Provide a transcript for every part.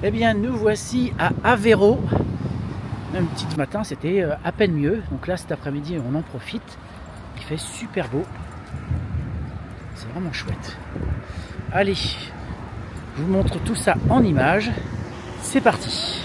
Eh bien, nous voici à Aveiro. Un petit matin, c'était à peine mieux. Donc là, cet après-midi, on en profite. Il fait super beau. C'est vraiment chouette. Allez, je vous montre tout ça en images. C'est parti.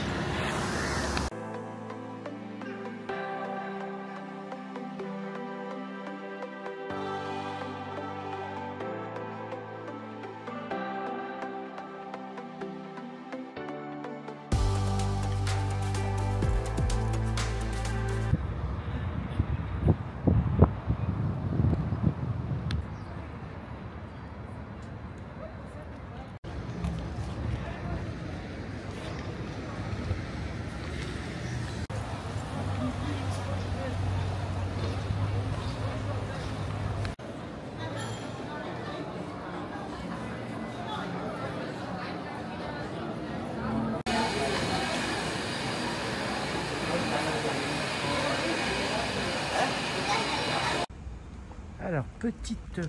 Alors, petite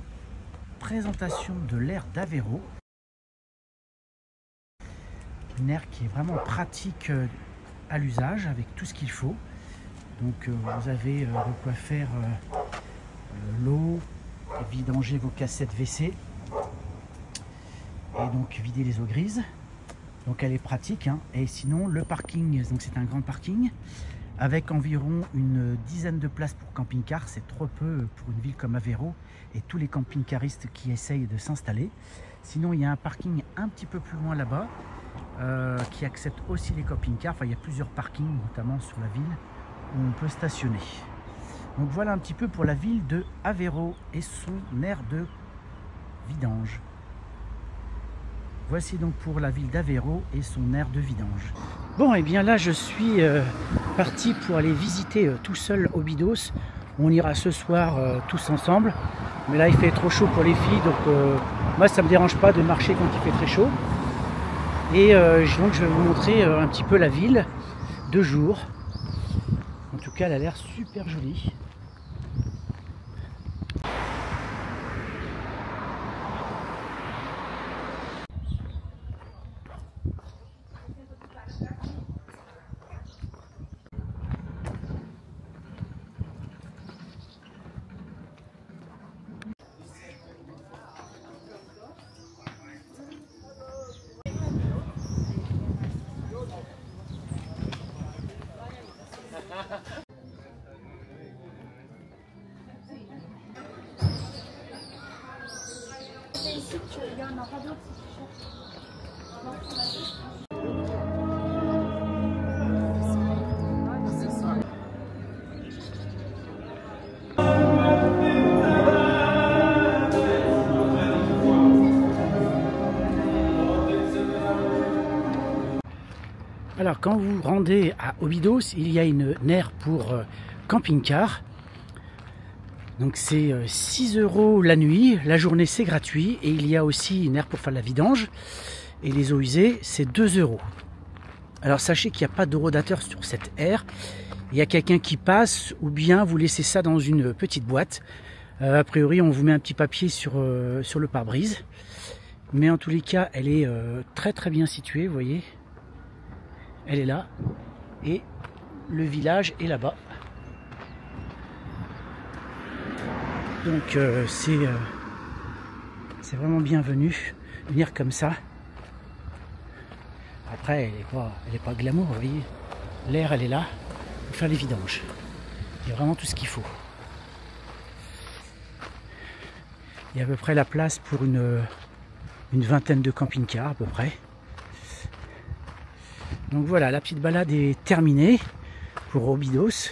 présentation de l'aire d'Aveiro. Une aire qui est vraiment pratique à l'usage avec tout ce qu'il faut. Donc vous avez de quoi faire l'eau, vidanger vos cassettes WC et donc vider les eaux grises. Donc elle est pratique, hein. Et sinon le parking, donc c'est un grand parking avec environ une dizaine de places pour camping-car. C'est trop peu pour une ville comme Aveiro et tous les camping-caristes qui essayent de s'installer. Sinon il y a un parking un petit peu plus loin là-bas qui accepte aussi les camping-cars. Enfin, il y a plusieurs parkings, notamment sur la ville, où on peut stationner. Donc voilà un petit peu pour la ville de Aveiro et son aire de vidange. Voici donc pour la ville d'Aveiro et son aire de vidange. Bon, et bien là je suis parti pour aller visiter tout seul Óbidos. On ira ce soir tous ensemble. Mais là il fait trop chaud pour les filles, donc moi ça me dérange pas de marcher quand il fait très chaud. Et donc je vais vous montrer un petit peu la ville de jour. En tout cas elle a l'air super jolie. Ici, il n'y en a pas d'autres. Alors quand vous rendez à Óbidos, il y a une aire pour camping-car. Donc c'est 6 € la nuit, la journée c'est gratuit. Et il y a aussi une aire pour faire la vidange. Et les eaux usées, c'est 2 €. Alors sachez qu'il n'y a pas d'horodateur sur cette aire. Il y a quelqu'un qui passe ou bien vous laissez ça dans une petite boîte. A priori on vous met un petit papier sur le pare-brise. Mais en tous les cas elle est très très bien située, vous voyez. Elle est là et le village est là-bas. Donc c'est vraiment bienvenu venir comme ça. Après elle est pas glamour, vous voyez. L'air elle est là pour faire les vidanges. Il y a vraiment tout ce qu'il faut. Il y a à peu près la place pour une vingtaine de camping-cars à peu près. Donc voilà, la petite balade est terminée pour Óbidos.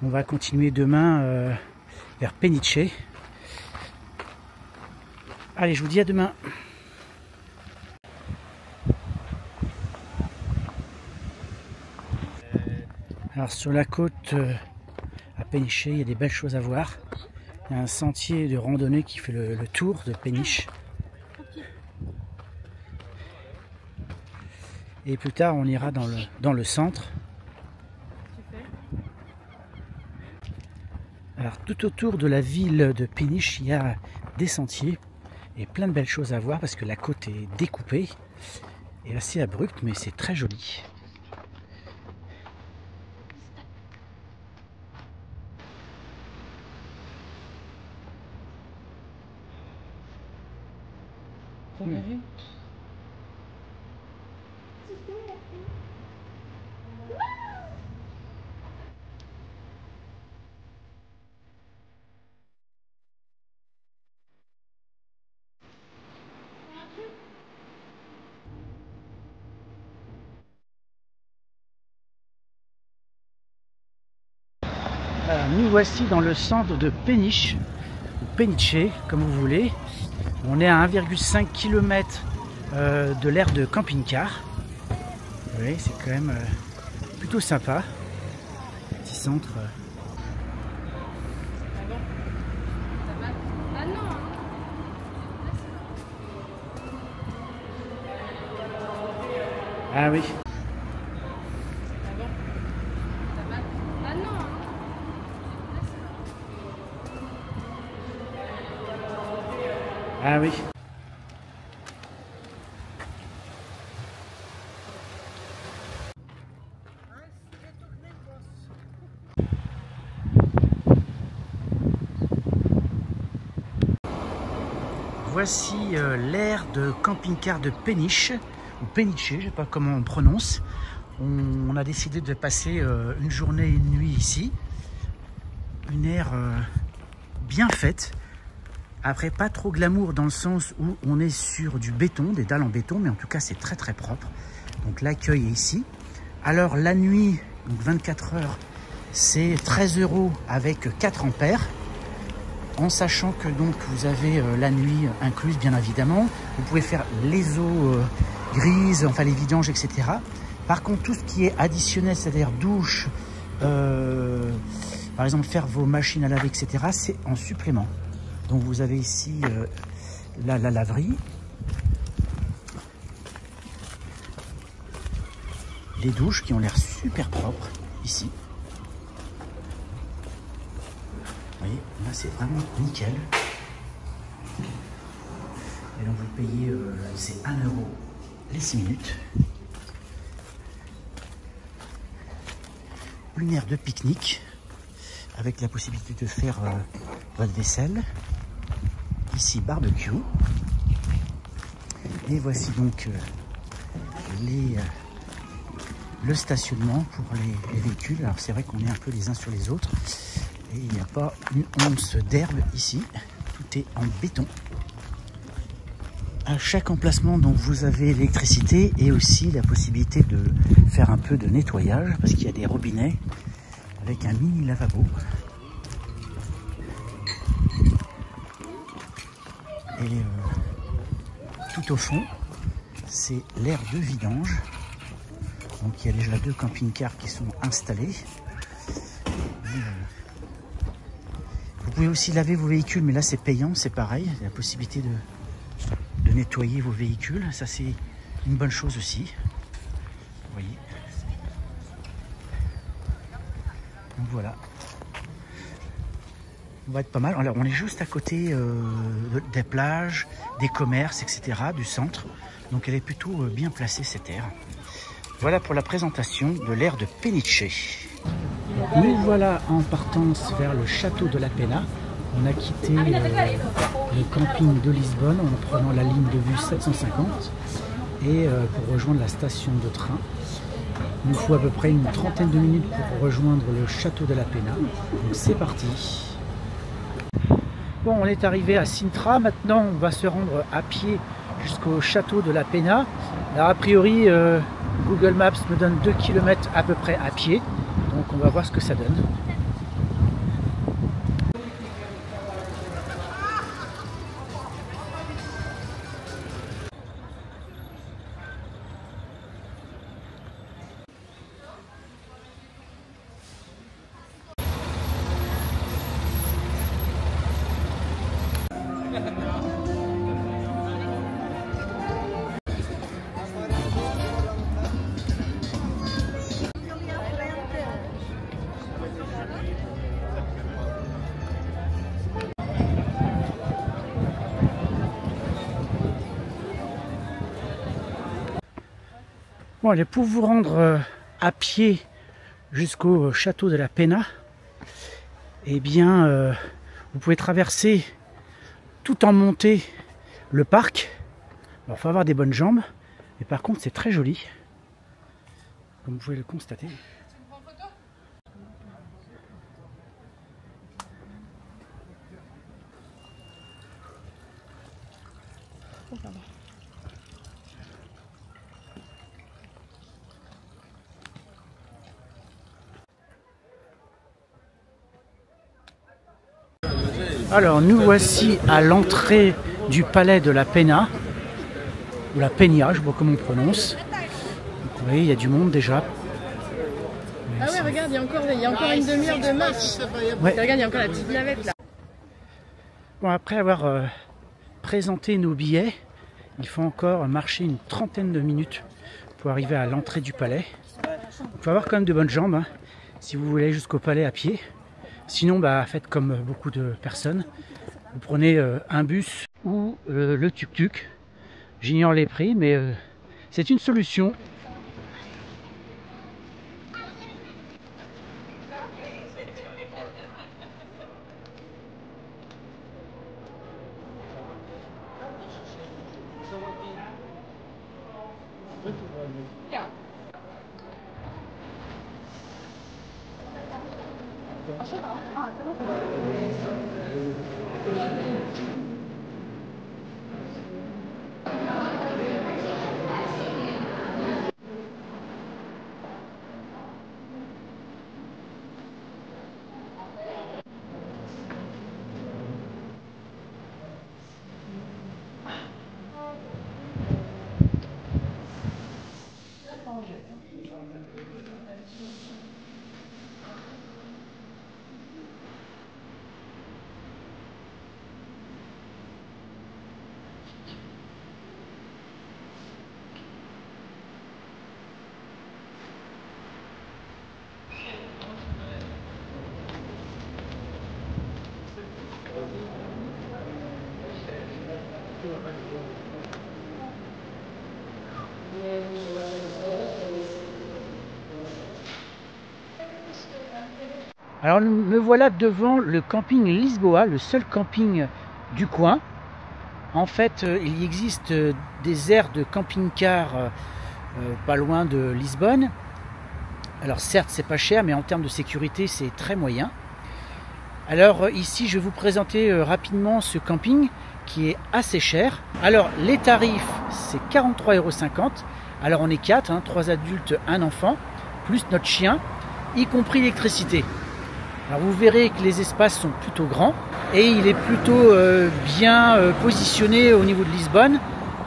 On va continuer demain vers Peniche. Allez, je vous dis à demain. Alors sur la côte à Peniche, il y a des belles choses à voir. Il y a un sentier de randonnée qui fait le tour de Peniche. Et plus tard, on ira dans le centre. Alors, tout autour de la ville de Peniche, il y a des sentiers et plein de belles choses à voir parce que la côte est découpée. est assez abrupte, mais c'est très joli. Voilà, nous voici dans le centre de Péniche, ou Peniche, comme vous voulez. On est à 1,5 km de l'aire de camping-car. Vous voyez, c'est quand même plutôt sympa. Petit centre. Ah oui. Ah oui. Voici l'aire de camping-car de Péniche, ou Peniche, je ne sais pas comment on prononce. On a décidé de passer une journée et une nuit ici. Une aire bien faite. Après, pas trop glamour dans le sens où on est sur du béton, des dalles en béton, mais en tout cas c'est très très propre. Donc l'accueil est ici. Alors la nuit, donc 24 heures, c'est 13 € avec 4 ampères. En sachant que donc vous avez la nuit incluse bien évidemment. Vous pouvez faire les eaux grises, enfin les vidanges, etc. Par contre, tout ce qui est additionnel, c'est-à-dire douche, par exemple faire vos machines à laver, etc., c'est en supplément. Donc vous avez ici la laverie, les douches qui ont l'air super propres ici. Vous voyez, là c'est vraiment nickel. Et donc vous payez, c'est 1 € les 6 minutes. Une aire de pique-nique avec la possibilité de faire votre vaisselle. Ici barbecue. Et voici donc le stationnement pour les véhicules. Alors c'est vrai qu'on est un peu les uns sur les autres. Et il n'y a pas une once d'herbe ici. Tout est en béton. À chaque emplacement, donc, vous avez l'électricité et aussi la possibilité de faire un peu de nettoyage parce qu'il y a des robinets avec un mini lavabo. Et tout au fond, c'est l'aire de vidange. Donc il y a déjà 2 camping-cars qui sont installés. Vous pouvez aussi laver vos véhicules, mais là c'est payant, c'est pareil. Il y a la possibilité de nettoyer vos véhicules. Ça c'est une bonne chose aussi. Vous voyez. Donc voilà. On va être pas mal. Alors, on est juste à côté des plages, des commerces, etc., du centre. Donc elle est plutôt bien placée cette aire. Voilà pour la présentation de l'aire de Peniche. Nous voilà en partance vers le château de la Pena. On a quitté le camping de Lisbonne en prenant la ligne de vue 750 et pour rejoindre la station de train. Il nous faut à peu près une trentaine de minutes pour rejoindre le château de la Pena. Donc c'est parti. Bon, on est arrivé à Sintra. Maintenant, on va se rendre à pied jusqu'au château de la Pena. Alors, a priori, Google Maps me donne 2 km à peu près à pied. Donc, on va voir ce que ça donne. Bon, allez, pour vous rendre à pied jusqu'au château de la Pena, eh bien, vous pouvez traverser tout en montée le parc. Alors, il faut avoir des bonnes jambes, mais par contre, c'est très joli, comme vous pouvez le constater. Alors nous voici à l'entrée du palais de la Pena, ou la Peña, je ne sais pas comment on prononce. Donc, vous voyez, il y a du monde déjà. Ah ouais, regarde, il y a encore une demi-heure de marche. Ouais. Regarde, il y a encore la petite navette là. Bon, après avoir présenté nos billets, il faut encore marcher une trentaine de minutes pour arriver à l'entrée du palais. Il faut avoir quand même de bonnes jambes hein, si vous voulez aller jusqu'au palais à pied. Sinon, bah, faites comme beaucoup de personnes. Vous prenez un bus ou le tuk-tuk. J'ignore les prix, mais c'est une solution. Alors me voilà devant le camping Lisboa, le seul camping du coin. En fait, il existe des aires de camping-car pas loin de Lisbonne. Alors certes, c'est pas cher, mais en termes de sécurité, c'est très moyen. Alors ici, je vais vous présenter rapidement ce camping qui est assez cher. Alors les tarifs, c'est 43,50 €. Alors on est 4, hein, 3 adultes, 1 enfant, plus notre chien, y compris l'électricité. Alors vous verrez que les espaces sont plutôt grands et il est plutôt bien positionné au niveau de Lisbonne.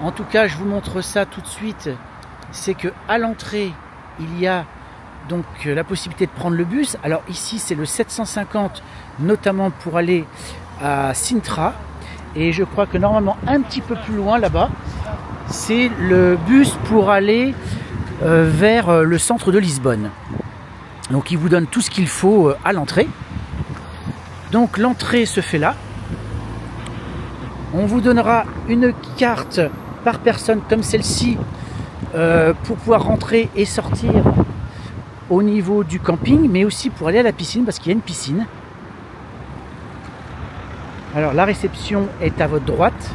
En tout cas, je vous montre ça tout de suite. C'est que à l'entrée, il y a donc la possibilité de prendre le bus. Alors ici, c'est le 750, notamment pour aller à Sintra. Et je crois que normalement, un petit peu plus loin là-bas, c'est le bus pour aller vers le centre de Lisbonne. Donc il vous donne tout ce qu'il faut à l'entrée. Donc l'entrée se fait là. On vous donnera une carte par personne comme celle-ci pour pouvoir rentrer et sortir au niveau du camping, mais aussi pour aller à la piscine parce qu'il y a une piscine. Alors la réception est à votre droite.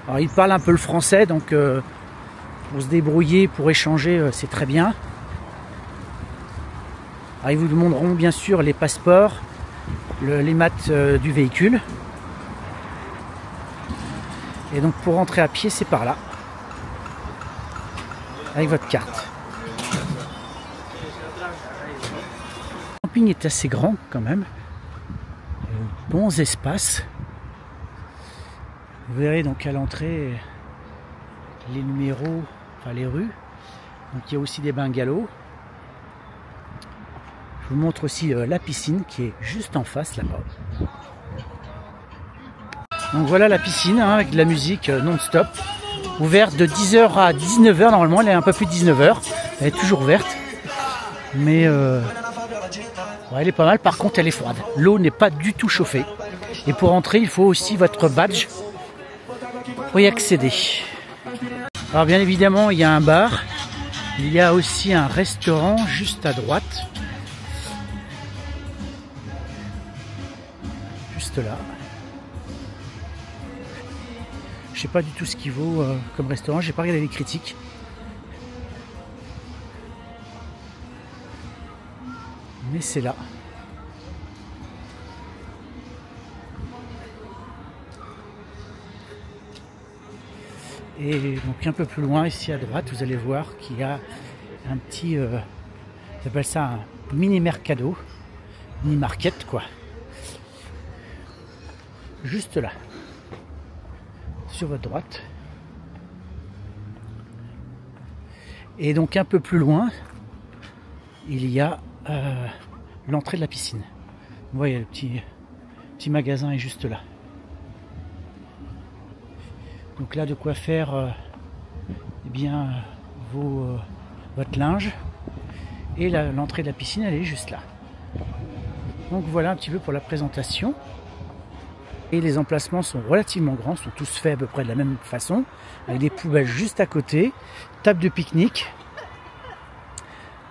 Alors ils parlent un peu le français, donc pour se débrouiller, pour échanger, c'est très bien. Alors, ils vous demanderont bien sûr les passeports, les maths du véhicule. Et donc pour rentrer à pied, c'est par là, avec votre carte. Le camping est assez grand quand même, bons espaces. Vous verrez donc à l'entrée les numéros, enfin les rues. Donc il y a aussi des bungalows. Je vous montre aussi la piscine qui est juste en face là-bas. Donc voilà la piscine hein, avec de la musique non-stop, ouverte de 10 h à 19 h. Normalement elle est un peu plus de 19 h. Elle est toujours verte, mais ouais, elle est pas mal. Par contre elle est froide. L'eau n'est pas du tout chauffée. Et pour entrer il faut aussi votre badge pour y accéder. Alors bien évidemment, il y a un bar. Il y a aussi un restaurant juste à droite. Juste là. Je sais pas du tout ce qu'il vaut comme restaurant. J'ai pas regardé les critiques. Mais c'est là. Et donc un peu plus loin, ici à droite, vous allez voir qu'il y a un petit, on appelle ça un mini mercado, mini market quoi. Juste là, sur votre droite. Et donc un peu plus loin, il y a l'entrée de la piscine. Vous voyez, le petit magasin est juste là. Donc là, de quoi faire eh bien, votre linge. Et l'entrée de la piscine, elle est juste là. Donc voilà un petit peu pour la présentation. Et les emplacements sont relativement grands, sont tous faits à peu près de la même façon. Avec des poubelles juste à côté, table de pique-nique.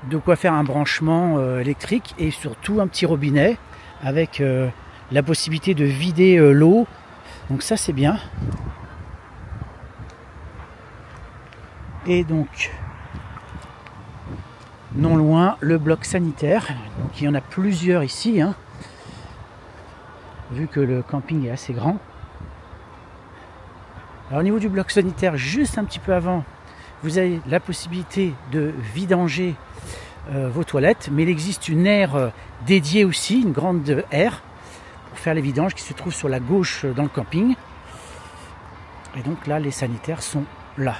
De quoi faire un branchement électrique et surtout un petit robinet avec la possibilité de vider l'eau. Donc ça, c'est bien. Et donc, non loin, le bloc sanitaire. Donc il y en a plusieurs ici, hein, vu que le camping est assez grand. Alors au niveau du bloc sanitaire, juste un petit peu avant, vous avez la possibilité de vidanger vos toilettes, mais il existe une aire dédiée aussi, une grande aire, pour faire les vidanges qui se trouve sur la gauche dans le camping. Et donc là, les sanitaires sont là.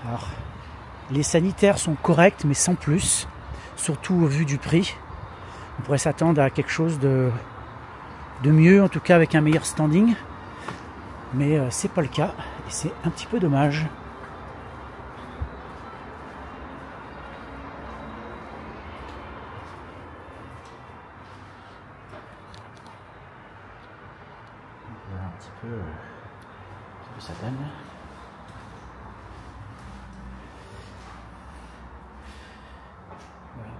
Alors, les sanitaires sont corrects, mais sans plus, surtout au vu du prix. On pourrait s'attendre à quelque chose de mieux, en tout cas avec un meilleur standing. Mais c'est pas le cas, et c'est un petit peu dommage. Voilà un petit peu ce que ça donne. Voilà.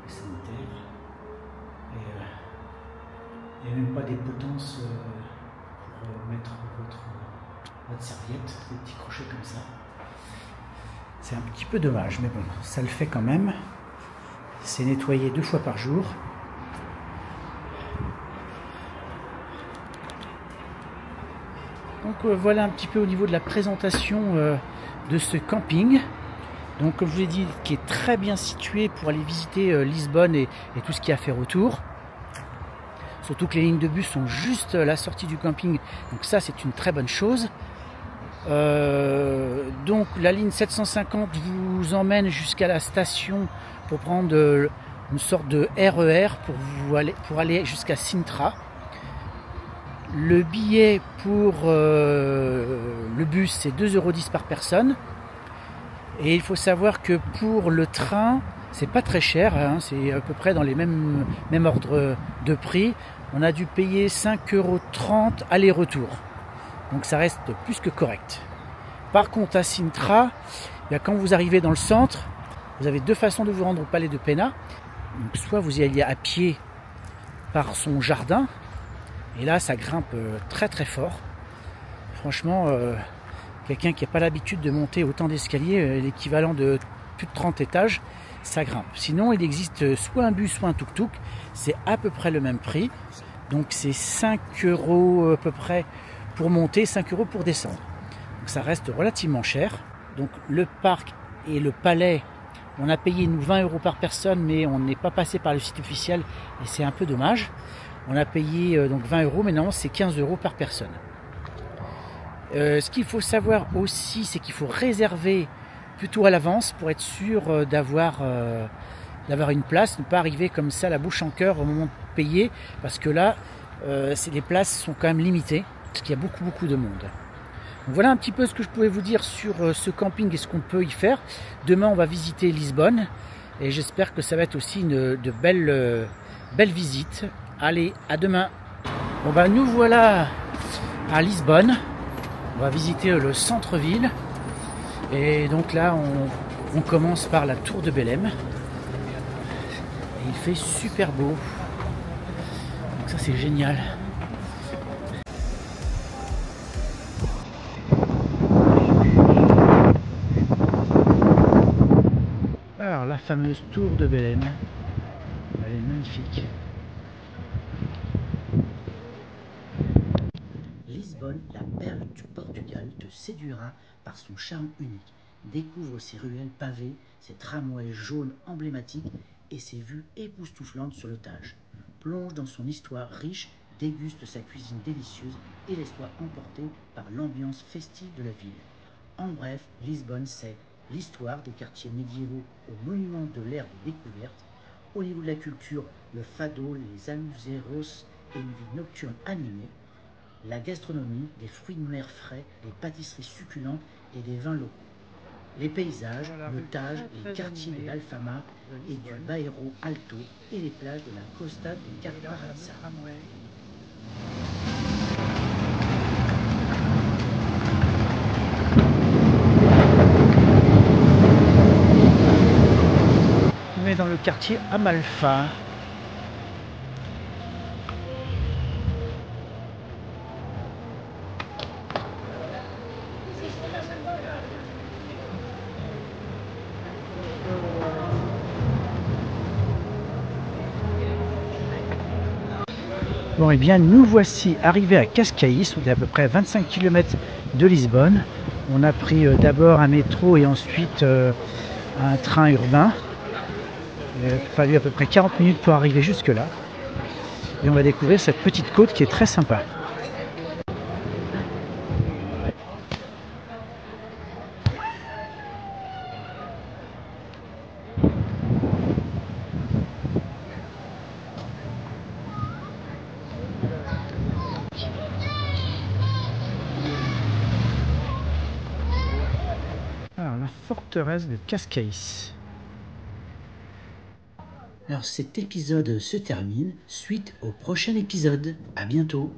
Les sanitaires. Et il n'y a même pas des potences pour mettre votre serviette, des petits crochets comme ça. C'est un petit peu dommage, mais bon, ça le fait quand même. C'est nettoyé 2 fois par jour. Donc voilà un petit peu au niveau de la présentation de ce camping. Donc comme je vous l'ai dit, qui est très bien situé pour aller visiter Lisbonne et tout ce qu'il y a à faire autour. Surtout que les lignes de bus sont juste à la sortie du camping. Donc ça, c'est une très bonne chose. Donc la ligne 750 vous emmène jusqu'à la station pour prendre une sorte de RER pour aller jusqu'à Sintra. Le billet pour le bus, c'est 2,10 € par personne. Et il faut savoir que pour le train, c'est pas très cher, hein, c'est à peu près dans les mêmes ordres de prix. On a dû payer 5,30 € aller-retour. Donc ça reste plus que correct. Par contre, à Sintra, quand vous arrivez dans le centre, vous avez 2 façons de vous rendre au palais de Pena. Donc, soit vous y alliez à pied par son jardin, et là ça grimpe très très fort. Franchement, quelqu'un qui n'a pas l'habitude de monter autant d'escaliers, l'équivalent de plus de 30 étages, ça grimpe. Sinon, il existe soit un bus, soit un tuk-tuk. C'est à peu près le même prix. Donc c'est 5 € à peu près pour monter, 5 € pour descendre. Donc ça reste relativement cher. Donc le parc et le palais, on a payé nous 20 € par personne, mais on n'est pas passé par le site officiel et c'est un peu dommage. On a payé donc 20 €, mais non, c'est 15 € par personne. Ce qu'il faut savoir aussi, c'est qu'il faut réserver plutôt à l'avance pour être sûr d'avoir une place, ne pas arriver comme ça la bouche en cœur au moment de payer, parce que là, les places sont quand même limitées, parce qu'il y a beaucoup de monde. Donc voilà un petit peu ce que je pouvais vous dire sur ce camping et ce qu'on peut y faire. Demain, on va visiter Lisbonne, et j'espère que ça va être aussi de belles visites. Allez, à demain! Bon bah nous voilà à Lisbonne. On va visiter le centre-ville. Et donc là on commence par la tour de Belém. Et il fait super beau. Donc ça c'est génial. Alors la fameuse tour de Belém. Elle est magnifique. Lisbonne, la perle du Portugal, te séduira par son charme unique. Découvre ses ruelles pavées, ses tramways jaunes emblématiques et ses vues époustouflantes sur le Tage. Plonge dans son histoire riche, déguste sa cuisine délicieuse et laisse-toi emporter par l'ambiance festive de la ville. En bref, Lisbonne, c'est l'histoire des quartiers médiévaux aux monuments de l'ère des découvertes. Au niveau de la culture, le fado, les amuseros et une vie nocturne animée. La gastronomie, des fruits de mer frais, des pâtisseries succulentes et des vins locaux. Les paysages, le Tage, les quartiers de l'Alfama et du Bairro Alto et les plages de la Costa de Caparica. On est dans le quartier Amalfa. Bon et bien nous voici arrivés à Cascais, on est à peu près à 25 km de Lisbonne. On a pris d'abord un métro et ensuite un train urbain. Il a fallu à peu près 40 minutes pour arriver jusque là. Et on va découvrir cette petite côte qui est très sympa. Alors la forteresse de Cascais. Alors cet épisode se termine, suite au prochain épisode. À bientôt.